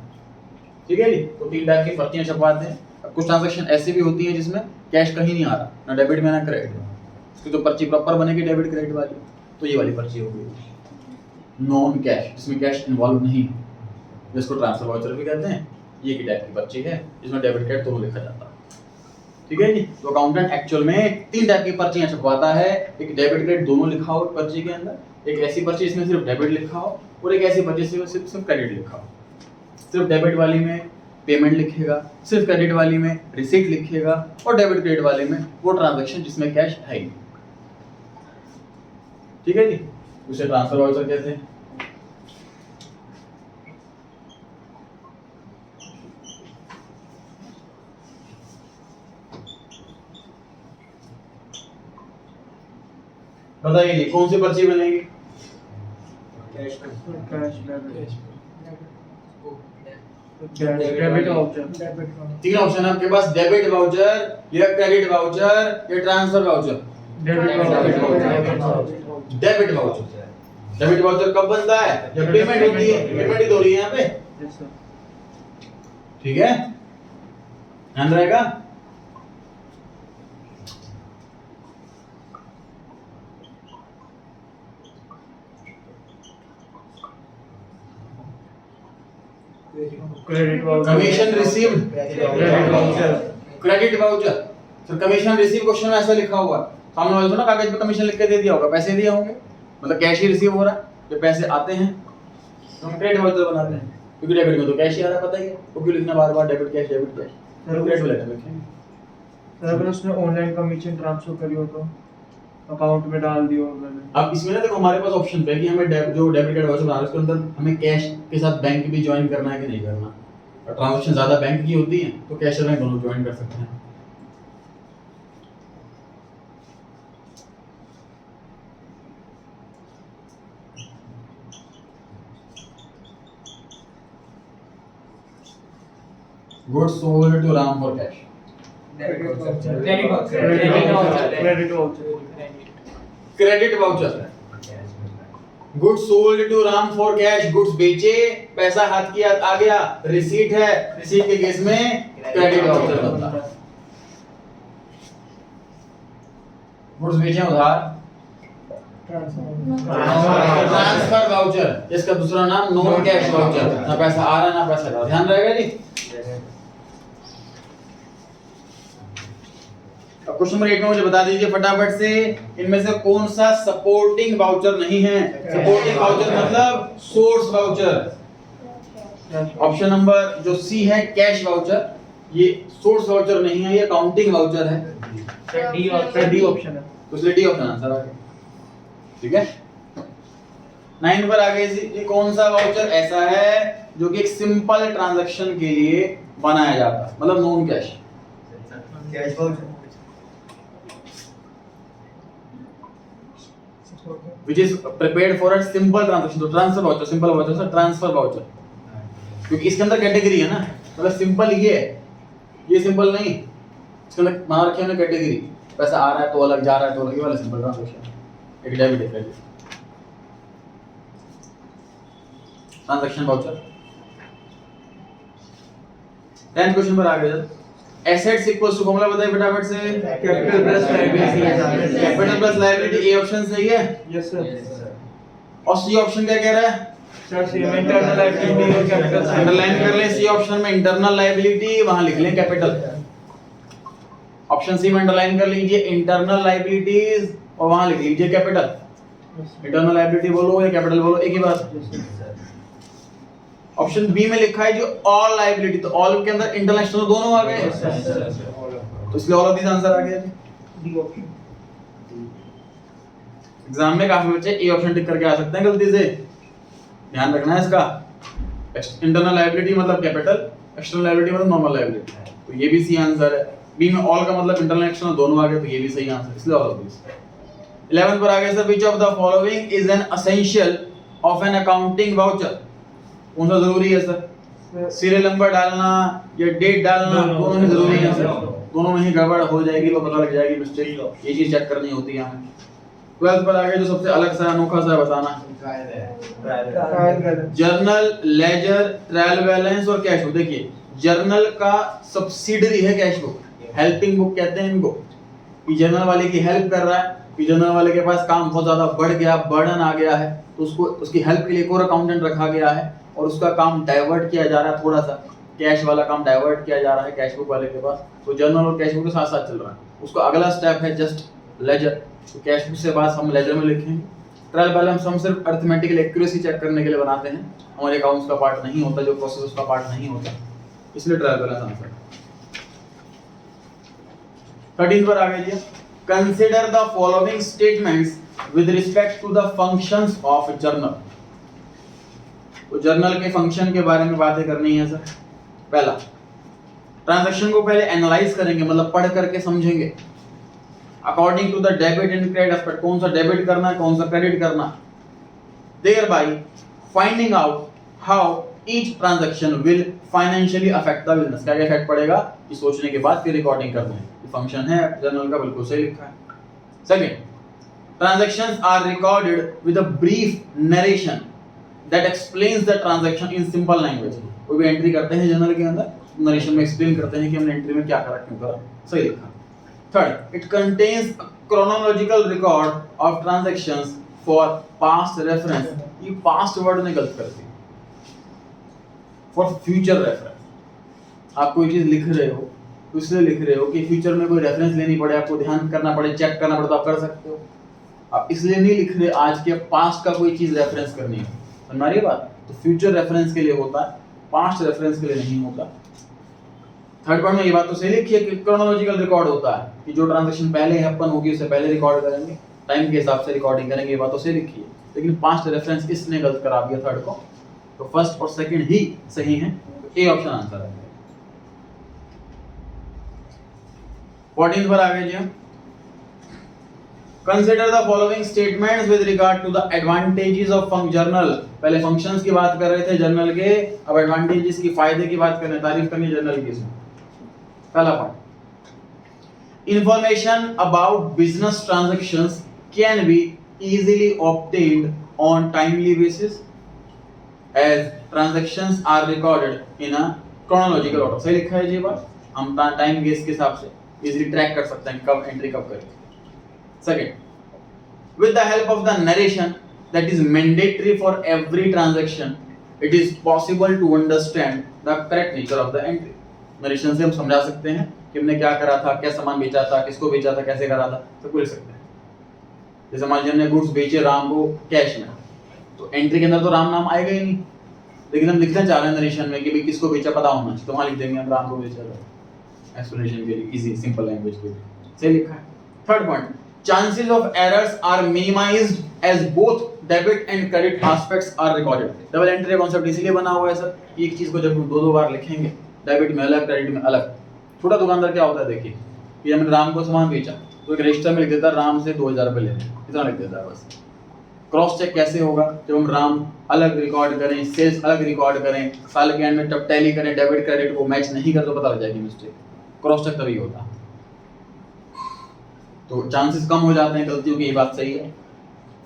ठीक है जी। तो 3 टाइप की पर्चियां छपवाते हैं। कुछ ट्रांजैक्शन ऐसी भी होती है जिसमें कैश कहीं नहीं आ रहा, ना डेबिट में ना क्रेडिट में, इसकी तो पर्ची प्रॉपर बनेगी डेबिट क्रेडिट वाली, तो ये वाली पर्ची हो गई नॉन कैश, जिसमें कैश इन्वॉल्व नहीं है, जिसको ट्रांसफर वाउचर भी कहते हैं। ये की टाइप की पर्ची है जिसमें डेबिट क्रेडिट दोनों लिखा जाता है, ठीक है जी। तो अकाउंटेंट एक्चुअल में 3 टाइप की पर्चियां छपवाता है, एक डेबिट क्रेडिट दोनों लिखा हो पर्ची के अंदर, एक ऐसी पर्ची जिसमें सिर्फ डेबिट लिखा हो, और एक ऐसी पर्ची जिसमें सिर्फ क्रेडिट लिखा हो। सिर्फ डेबिट वाली में पेमेंट लिखेगा, सिर्फ क्रेडिट वाली में रिसीट लिखेगा, और डेबिट क्रेडिट वाले में वो ट्रांजैक्शन जिसमें कैश है ही नहीं, ठीक है जी। उसे ट्रांसफर वाउचर कहते हैं। बताइए जी कौन सी पर्ची बनेगी? Cash debit voucher. 3 ऑप्शन है आपके पास, डेबिट वाउचर या क्रेडिट वाउचर या transfer voucher. Debit voucher. Debit voucher कब बनता है? जब पेमेंट होती है, पेमेंट ही तो हो रही है यहाँ पे, ठीक है, ध्यान रहेगा। Credit voucher. Commission received, credit voucher. Sir commission receive question में ऐसा लिखा हुआ है, सामने वाले को ना कागज पे कमीशन लिख के दे दिया होगा, पैसे दिए होंगे, मतलब कैश ही रिसीव हो रहा है, जब पैसे आते हैं तो हम क्रेडिट वाउचर बनाते हैं, क्योंकि डेबिट में तो कैश ही आ रहा है, पता ही है, तो क्यों लिखना बार-बार डेबिट कैश डेबिट कैश, तो क्रेडिट में लिखेंगे। सर अगर उसने ऑनलाइन कमीशन ट्रांसफर करी हो तो अकाउंट में डाल दियो मैंने। अब इसमें ना देखो हमारे पास ऑप्शन पे है कि हमें जो डेबिट कार्ड वाउचर बना रहे हैं उसके अंदर हमें कैश के साथ बैंक भी ज्वाइन करना है कि नहीं करना, और ट्रांजैक्शन ज्यादा बैंक की होती है तो कैश और बैंक दोनों ज्वाइन कर सकते हैं। Goods sold to Ram for cash, credit voucher. Credit voucher. Credit voucher. Goods sold to Ram for cash, goods बेचे, पैसा हाथ की आ गया, रिसीट है, रिसीट के केस में क्रेडिट वाउचर बनता है। गुड्स बेचे उधार, ट्रांसफर वाउचर, इसका दूसरा नाम नॉन कैश वाउचर, ना पैसा आ रहा ना पैसा जा रहा, ध्यान रहेगा जी। अब क्वेश्चन नंबर 8 में मुझे बता दीजिए फटाफट से, इनमें से कौन सा सपोर्टिंग वाउचर नहीं है? सपोर्टिंग वाउचर मतलब सोर्स वाउचर। ऑप्शन नंबर जो सी है कैश वाउचर, ये सोर्स वाउचर नहीं है, ये काउंटिंग वाउचर है। डी ऑप्शन है, तो इसलिए डी ऑप्शन आंसर आ गया, ठीक है। 9 पर आ गए ये कौन सा वाउचर ऐसा है जो कि एक सिंपल ट्रांजैक्शन के लिए बनाया जाता है, मतलब non cash. Cash voucher which is prepared for a simple transaction, तो ट्रांसफर वाउचर, सिंपल वाउचर से ट्रांसफर वाउचर, क्योंकि इसके अंदर कैटेगरी है ना, मतलब सिंपल ये है, ये सिंपल नहीं, इसके अंदर बना रखे हमने कैटेगरी, पैसा आ रहा है तो अलग, जा रहा है तो अलग, ये वाला सिंपल ट्रांजैक्शन, एक डेबिट है credit. Transaction voucher. 10th question पर आ गए। एसेट्स इक्वल्स टू फॉर्मूला बताइए फटाफट से। Capital plus liability. Capital plus liability, A option सही है। Yes sir. और सी ऑप्शन क्या कह रहा है? सर सी में इंटरनल लायबिलिटी और कैपिटल। अंडरलाइन कर लें सी ऑप्शन में इंटरनल लायबिलिटी, वहां लिख लें कैपिटल। ऑप्शन सी में अंडरलाइन कर लीजिए इंटरनल लायबिलिटीज और वहां लिख लीजिए कैपिटल। इंटरनल लायबिलिटी बोलो या कैपिटल बोलो, एक ही बात। ऑप्शन बी में लिखा है जो ऑल लायबिलिटी, तो ऑल के अंदर इंटरनेशनल दोनों आ गए, तो इसलिए ऑल ऑफ दिस आंसर आ गया जी। D option. एग्जाम में काफी बच्चे ए ऑप्शन टिक करके आ सकते हैं गलती से, ध्यान रखना है इसका। इंटरनल लायबिलिटी मतलब कैपिटल, एक्सटर्नल लायबिलिटी मतलब नॉर्मल लायबिलिटी, तो ये भी सी आंसर है। बी में ऑल का मतलब इंटरनल एक्सटर्नल दोनों आ गए, तो ये भी सही आंसर, इसलिए ऑल ऑफ दिस। 11 पर आ गए sir, which of the following is an essential of an accounting voucher. कौन सा जरूरी है सर? सीरियल नंबर डालना या डेट डालना, दोनों ही जरूरी है सर। दोनों में ही गड़बड़ हो जाएगी तो पता लग जाएगी मिस्टेक, ये चीज चेक करनी होती है हमें। 12 पर आ गए जो सबसे अलग सा अनोखा सा बताना। जर्नल, लेजर, ट्रायल बैलेंस और कैश। देखिए जर्नल का सब्सिडरी है कैश बुक, हेल्पिंग बुक कहते हैं इनको, कि जर्नल वाले की हेल्प कर रहा है, कि जर्नल वाले के पास काम बहुत ज्यादा बढ़ गया, बर्डन आ गया है, तो उसको उसकी हेल्प के लिए एक और अकाउंटेंट रखा गया है और उसका काम डाइवर्ट किया जा रहा है, थोड़ा सा कैश वाला काम डाइवर्ट किया जा रहा है कैश बुक वाले के पास, तो जर्नल और कैश बुक के साथ साथ चल रहा है। उसका अगला स्टेप है जस्ट लेजर, तो कैश बुक से बाद हम लेजर में लिखेंगे। ट्रायल बैलेंस हम सिर्फ अरिथमेटिकल एक्यूरेसी चेक करने के लिए बनाते हैं, हमारे अकाउंट्स का पार्ट नहीं होता, जो प्रोसेस उसका पार्ट नहीं होता, इसलिए ट्रायल बैलेंस आंसर। 13 पर आ गई है, consider the following statements with respect to the functions of journal. तो जर्नल के फंक्शन के बारे में बातें करनी है सर। पहला, ट्रांजैक्शन को पहले एनालाइज करेंगे, मतलब पढ़ करके समझेंगे according to the debit and credit aspect, कौन सा डेबिट करना है कौन सा क्रेडिट करना, thereby finding out how each transaction will financially affect the business, क्या क्या इफेक्ट पड़ेगा ये सोचने के बाद फिर रिकॉर्डिंग करना है। ये फंक्शन है जर्नल का, बिल्कुल सही लिखा है। Second, transactions are recorded with a brief narration that explains the transaction in simple language. कोई भी एंट्री करते हैं जर्नल के अंदर, नरेशन में एक्सप्लेन करते हैं कि हमने एंट्री में क्या करा क्यों करा, सही लिखा। Third, it contains chronological record of transactions for past reference, ये पास्ट वर्ड ने गलत कर दिया, फॉर फ्यूचर रेफरेंस। आप कोई चीज लिख रहे हो तो इसलिए लिख रहे हो कि फ्यूचर में कोई रेफरेंस लेनी पड़े, आपको ध्यान करना पड़े, चेक करना पड़े तो आप कर सकते हो। आप इसलिए नहीं लिख रहे आज के, पास्ट का कोई चीज रेफरेंस करनी है, हमारी बात तो फ्यूचर रेफरेंस के लिए होता है, पास्ट रेफरेंस के लिए नहीं होता। थर्ड पॉइंट में ये बात तो सही लिखी है कि क्रोनोलॉजिकल रिकॉर्ड होता है कि जो ट्रांजैक्शन पहले हैपन होगी उससे पहले रिकॉर्ड करेंगे, टाइम के हिसाब से रिकॉर्डिंग करेंगे, ये बात तो सही लिखी है, लेकिन पास्ट रेफरेंस इसने गलत करा दिया थर्ड को, तो फर्स्ट और सेकंड ही सही हैं, तो ए ऑप्शन आंसर है। 14 पर आ गए जी हम, consider the following statements with regard to the advantages of journal. पहले फंक्शंस की बात कर रहे थे जर्नल के, अब एडवांटेजेस की, फायदे की बात करने, तारीफ करनी जर्नल की। इसमें पहला point, information about business transactions can be easily obtained on timely basis as transactions are recorded in a chronological order। सही लिखा है ये बात, हम टाइम बेस के हिसाब से इजीली ट्रैक कर सकते हैं कब एंट्री कब करें। Second, with the help of the narration that is mandatory for every transaction it is possible to understand the correct nature of the entry। Narration से हम समझा सकते हैं कि हमने क्या करा था, क्या सामान बेचा था, किसको बेचा था, कैसे करा था, सब लिख सकते हैं। जैसे मान लीजिए हमने गुड्स बेचे राम को कैश में, तो एंट्री के अंदर तो राम नाम आएगा ही नहीं, लेकिन हम लिखना चाह रहे हैं नरेशन में कि भाई किसको बेचा पता होना चाहिए, तो वहां लिख देंगे हम राम को बेचा था, एक्सप्लेनेशन के लिए, इजी सिंपल लैंग्वेज के लिए, सही लिखा है। Third point, chances of errors are minimised as both debit and credit aspects are recorded. Double entry का कांसेप्ट इसीलिए बना हुआ है सर, एक चीज को जब हम दो बार लिखेंगे, डेबिट में अलग क्रेडिट में अलग। छोटा दुकानदार क्या होता है देखिए, कि हमने राम को सामान बेचा तो एक रजिस्टर में लिख देता है राम से 2000 रुपए लेने, इतना लिख देता है बस। क्रॉस चेक कैसे होगा, जब हम राम अलग रिकॉर्ड करें, सेल्स अलग रिकॉर्ड करें, साल के एंड में तब टैली करें, डेबिट क्रेडिट को मैच नहीं कर तो पता लग जाएगी मिस्टेक, क्रॉस चेक तभी होता, तो चांसेस कम हो जाते हैं गलतियों की, ये बात सही है।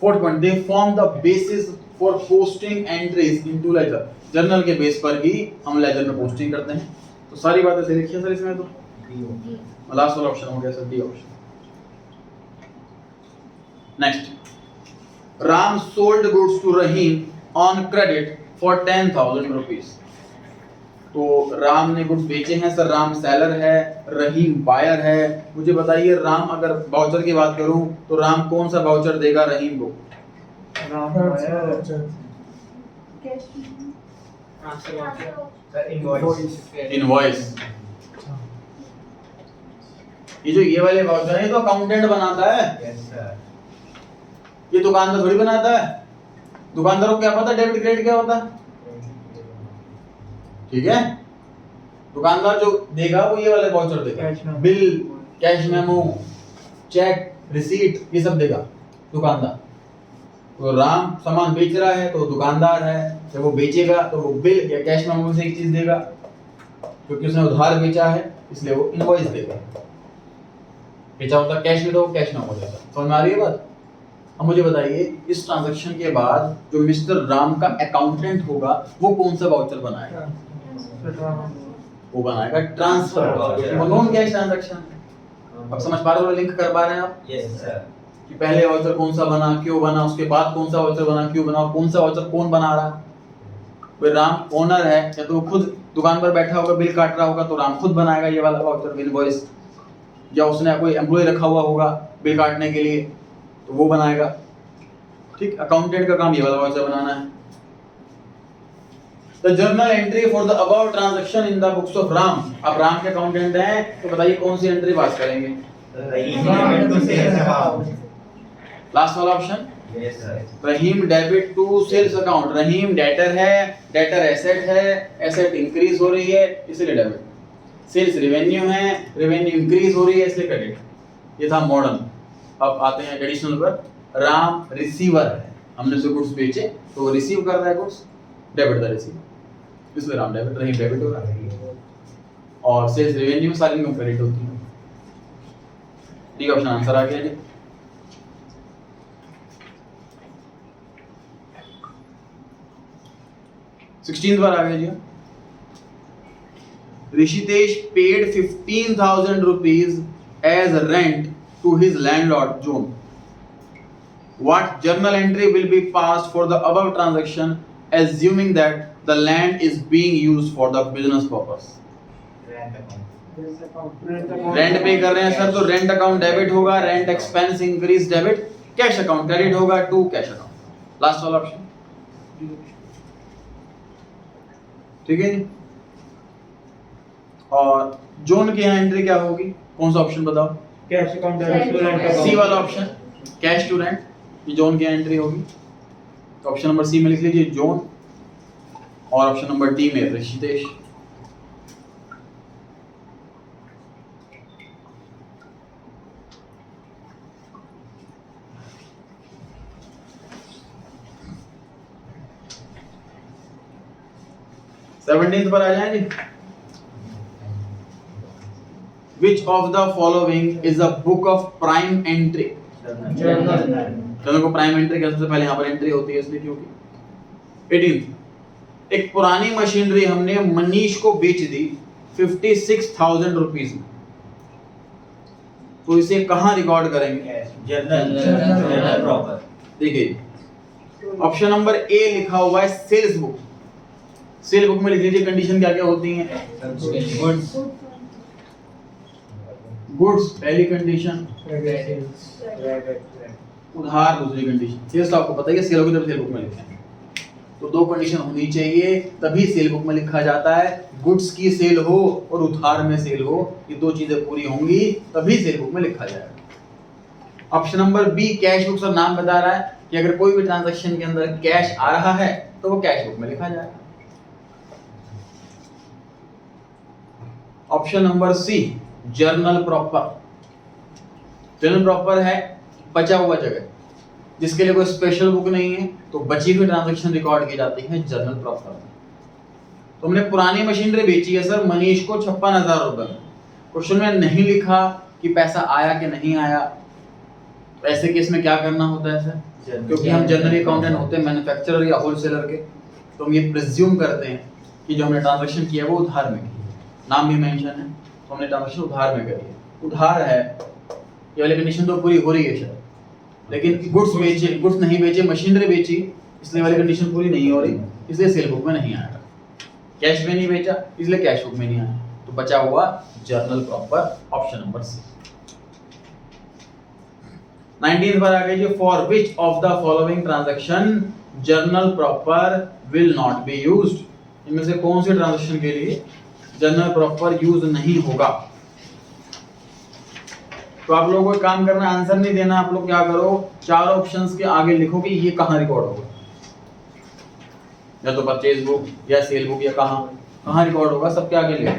Fourth point, they form the basis for posting entries into ledger. Journal के बेस पर ही हम लेजर में पोस्टिंग करते हैं, तो सारी बातें सही लिखी है सर इसमें। तो लास्ट वाला ऑप्शन हो गया sir, D option. Next, Ram sold goods to Rahim on credit for 10,000 rupees. तो राम ने गुड्स बेचे हैं सर, राम सेलर है, रहीम बायर है। मुझे बताइए राम, अगर वाउचर की बात करूं तो राम कौन सा वाउचर देगा रहीम को? Ram buyer, invoice. ये वाले वाउचर है, ये तो अकाउंटेंट बनाता है, यस सर। ये दुकानदार थोड़ी बनाता है। दुकानदारों को क्या पता डेबिट क्रेडिट क्या होता है, ठीक है? दुकानदार जो देगा वो ये वाले वाउचर देगा, bill, cash memo, cheque, receipt, ये सब देगा दुकानदार। तो राम सामान बेच रहा है तो दुकानदार है, जब वो बेचेगा तो वो बिल या कैश मेमो में से एक चीज देगा, क्योंकि उसने उधार बेचा है इसलिए वो इनवॉइस देगा। बेचा होता कैश में तो वो कैश मेमो देगा। समझ में आ रही है बात? अब मुझे बताइए इस ट्रांजैक्शन के बाद जो मिस्टर राम का अकाउंटेंट होगा वो कौन सा वाउचर बनाएगा? वो बनाएगा ट्रांसफर और नॉन कैश ट्रांजैक्शन। अब समझ पा रहे हो, लिंक कर पा रहे हैं आप यस सर। कि पहले वाउचर कौन सा बना, क्यों बना, उसके बाद कौन सा वाउचर बना, क्यों बना, कौन सा वाउचर कौन बना रहा है। कोई राम ओनर है या तो वो खुद दुकान पर बैठा होगा बिल काट रहा होगा तो राम खुद बनाएगा ये वाला वाउचर इनवॉइस, या उसने कोई एम्प्लॉय रखा हुआ होगा बिल काटने के लिए तो वो बनाएगा। ठीक, अकाउंटेंट का काम ये वाला वाउचर बनाना है। The journal entry for the above transaction in the books of Ram। अब राम के अकाउंटेंट हैं तो बताइए कौन सी एंट्री पास करेंगे? लास्ट वाला option yes sir. Rahim debit to sales account. Rahim debtor है, डेटर एसेट है, एसेट इंक्रीज हो रही है इसलिए डेबिट। सेल्स रेवेन्यू है, रेवेन्यू इंक्रीज हो रही है इसलिए क्रेडिट। ये था मॉडर्न। अब आते हैं एडिशनल पर। राम रिसीवर है, हमने उसे गुड्स बेचे तो वो रिसीव कर रहा है गुड्स, डेबिट द रिसीवर, इसलिए राम डेबिट, रहीम डेबिट हो रहा है। और सेल्स रेवेन्यू में सारी इनकम क्रेडिट होती है। ठीक है, ऑप्शन आंसर आ गया जी। सिक्सटीन पर आ गया जी। ऋषितेश paid 15,000 rupees as rent to his landlord John. What journal entry will be passed for the above transaction, assuming that the land is being used for the business purpose? Rent पे कर रहे हैं sir तो rent account debit होगा, rent expense increase debit, cash account credit होगा to cash account. Last वाला option ठीक है जी। और जोन की यहाँ एंट्री क्या होगी, कौन सा ऑप्शन बताओ? Cash account debit to rent account. C वाला ऑप्शन कैश टू रेंट, ये जोन की एंट्री होगी। तो ऑप्शन नंबर सी में लिख लीजिए जोन, और ऑप्शन नंबर डी में ऋषितेश। सेवनटीन्थ पर आ जाएंगे। Which of the following is a book of prime entry? Journal को प्राइम एंट्री का सबसे पहले यहाँ पर एंट्री होती है इसलिए क्योंकि 18 एक पुरानी मशीनरी हमने मनीष को बेच दी 56,000 रुपीस में, तो इसे कहाँ रिकॉर्ड करेंगे? Journal proper. देखिए ऑप्शन नंबर ए लिखा हुआ है सेल्स बुक। सेल बुक में लिख लीजिए कंडीशन क्या क्या होती हैं। गुड्स पहली कंडीशन, उधार दूसरी कंडीशन। सेल्स तो आपको पता ही है सेल होगी तब सेल बुक में लिखते हैं, तो दो कंडीशन होनी चाहिए तभी सेल बुक में लिखा जाता है। गुड्स की सेल हो और उधार में सेल हो, ये दो चीजें पूरी होंगी तभी सेल बुक में लिखा जाएगा। Option number B cash book, sir नाम बता रहा है कि अगर कोई भी ट्रांजैक्शन के अंदर कैश आ रहा है तो वो कैश बुक में लिखा जाएगा। Option number C journal proper. Journal proper है बचा हुआ जगह, जिसके लिए कोई स्पेशल बुक नहीं है तो बची हुई ट्रांजैक्शन रिकॉर्ड की जाती है जर्नल प्रॉपर। तो हमने पुरानी मशीनरी बेची है सर मनीष को 56,000 रुपए में। क्वेश्चन में नहीं लिखा कि पैसा आया कि नहीं आया, तो ऐसे केस में क्या करना होता है सर? क्योंकि हम जनरली अकाउंटेंट होते हैं मैन्युफैक्चरर या होलसेलर के, तो हम ये प्रिज्यूम करते हैं कि जो हमने ट्रांजैक्शन किया वो उधार में की, नाम भी मेंशन है तो हमने ट्रांजैक्शन उधार में करी है। उधार है ये वाली कंडीशन तो पूरी हो रही है सर, लेकिन गुड्स बेचे, गुड्स नहीं बेचे, मशीनरी बेची, इसलिए वाली कंडीशन पूरी नहीं हो रही, इसलिए सेल बुक में नहीं आएगा। कैश में नहीं बेचा इसलिए कैश बुक में नहीं आया, तो बचा हुआ journal proper, option number C. 19 पर आ गई जी, for which of the following transaction journal proper will not be used. इनमें से कौन से ट्रांजैक्शन के लिए जर्नल प्रॉपर यूज नहीं होगा? तो आप लोगों को काम करना, आंसर नहीं देना, आप लोग क्या करो चार ऑप्शंस के आगे लिखो कि ये कहां रिकॉर्ड होगा, या तो परचेज बुक या सेल बुक या कहां रिकॉर्ड होगा, सबके आगे लिखो।